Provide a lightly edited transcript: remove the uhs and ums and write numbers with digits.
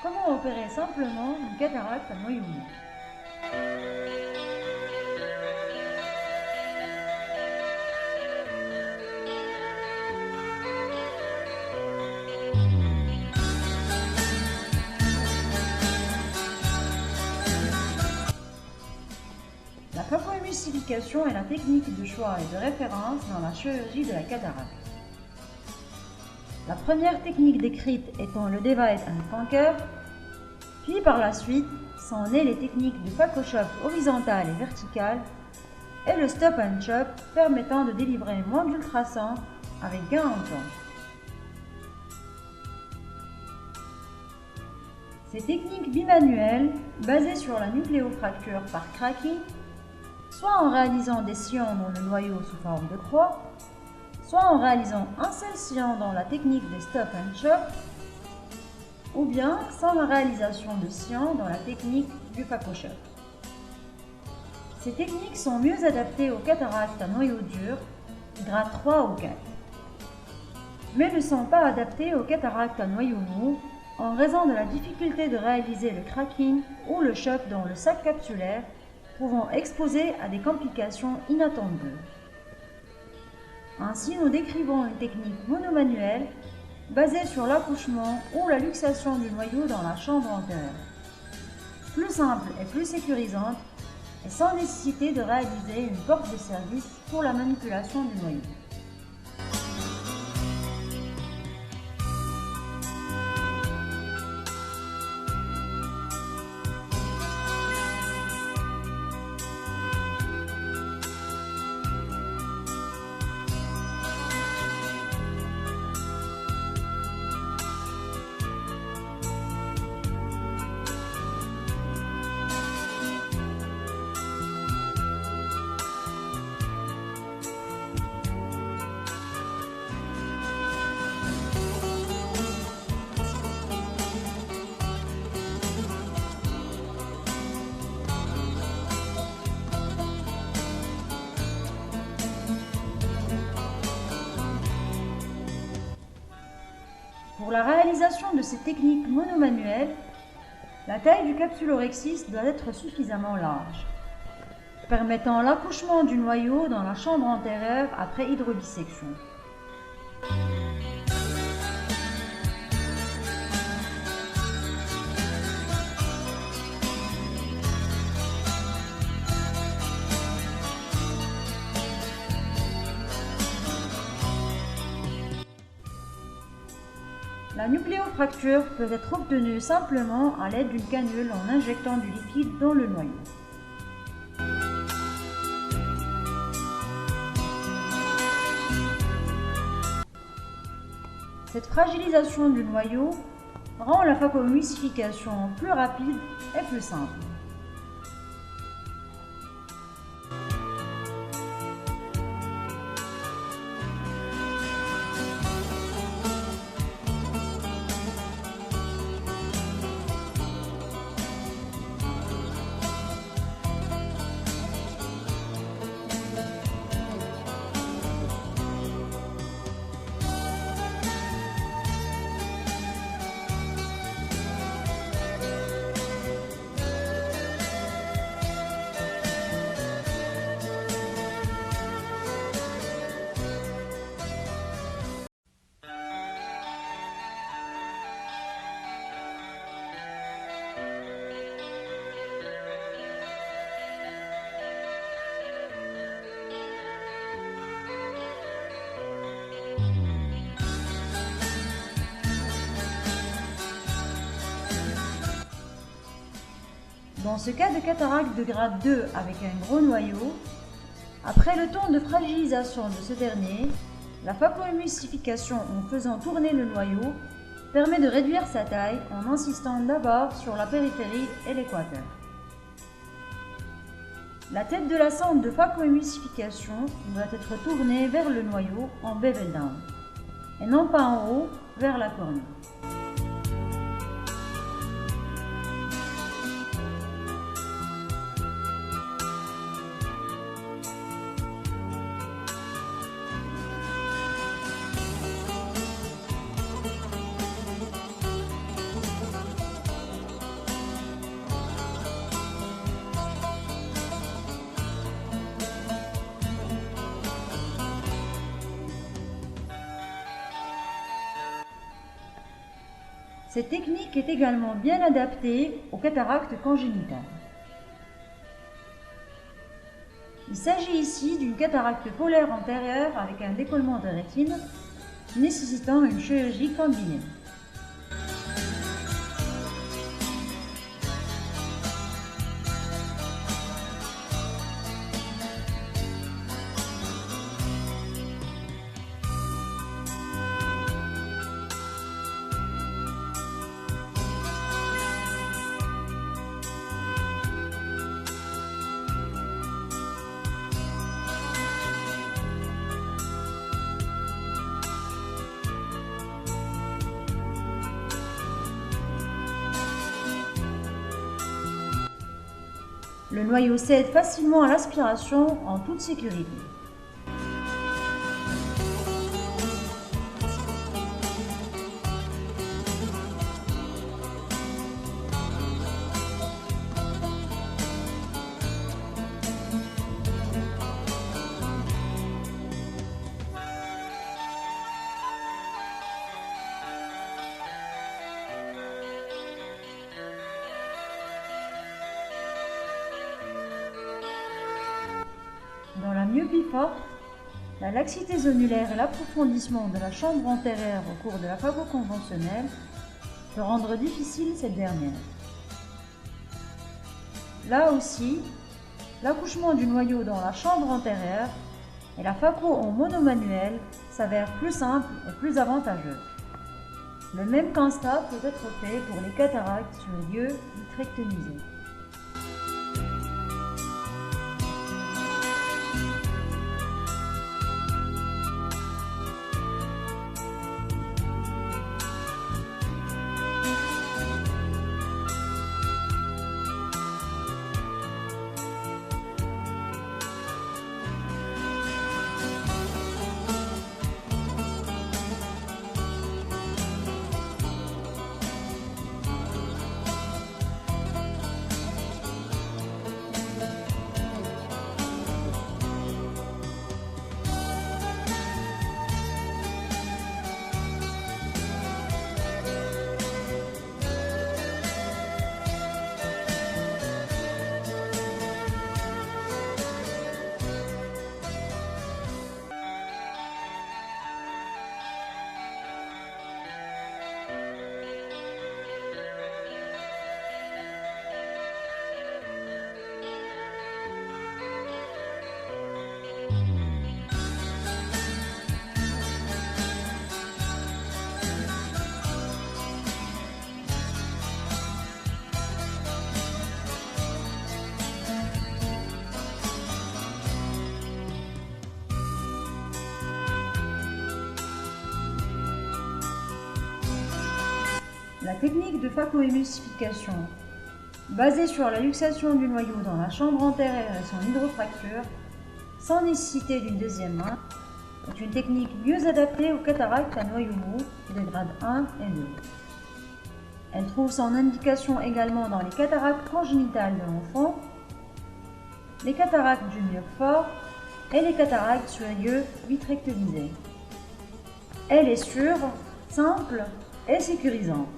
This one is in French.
Comment opérer simplement une cataracte à noyau mou? La phacoémulsification est la technique de choix et de référence dans la chirurgie de la cataracte. La première technique décrite étant le divide and conquer, puis par la suite sont nées les techniques du phacochop horizontal et vertical et le stop and chop permettant de délivrer moins d'ultrasons avec gain en temps. Ces techniques bimanuelles, basées sur la nucléofracture par cracking, soit en réalisant des sillons dans le noyau sous forme de croix, soit en réalisant un seul sillon dans la technique des stop and chop, ou bien sans la réalisation de sillons dans la technique du phacochop. Ces techniques sont mieux adaptées aux cataractes à noyau dur, grade 3 ou 4, mais ne sont pas adaptées aux cataractes à noyau mou en raison de la difficulté de réaliser le cracking ou le chop dans le sac capsulaire, pouvant exposer à des complications inattendues. Ainsi, nous décrivons une technique monomanuelle basée sur l'accouchement ou la luxation du noyau dans la chambre antérieure, plus simple et plus sécurisante, et sans nécessité de réaliser une porte de service pour la manipulation du noyau. Pour la réalisation de ces techniques monomanuelles, la taille du capsulorhexis doit être suffisamment large, permettant l'accouchement du noyau dans la chambre antérieure après hydrodissection. La nucléofracture peut être obtenue simplement à l'aide d'une canule en injectant du liquide dans le noyau. Cette fragilisation du noyau rend la phacoémulsification plus rapide et plus simple. Dans ce cas de cataracte de grade 2 avec un gros noyau, après le temps de fragilisation de ce dernier, la phacoémulsification en faisant tourner le noyau permet de réduire sa taille en insistant d'abord sur la périphérie et l'équateur. La tête de la sonde de phacoémulsification doit être tournée vers le noyau en bevel down, et non pas en haut vers la cornue. Cette technique est également bien adaptée aux cataractes congénitales. Il s'agit ici d'une cataracte polaire antérieure avec un décollement de rétine nécessitant une chirurgie combinée. Le noyau cède facilement à l'aspiration en toute sécurité. Dans la myopie forte, la laxité zonulaire et l'approfondissement de la chambre antérieure au cours de la phaco conventionnelle peut rendre difficile cette dernière. Là aussi, l'accouchement du noyau dans la chambre antérieure et la phaco en monomanuel s'avère plus simple et plus avantageux. Le même constat peut être fait pour les cataractes sur les yeux vitrectomisés. La technique de phacoémulsification, basée sur la luxation du noyau dans la chambre antérieure et son hydrofracture, sans nécessité d'une deuxième main, est une technique mieux adaptée aux cataractes à noyau mou de grade 1 et 2. Elle trouve son indication également dans les cataractes congénitales de l'enfant, les cataractes du myope fort et les cataractes sur les yeux vitrectomisés. Elle est sûre, simple et sécurisante.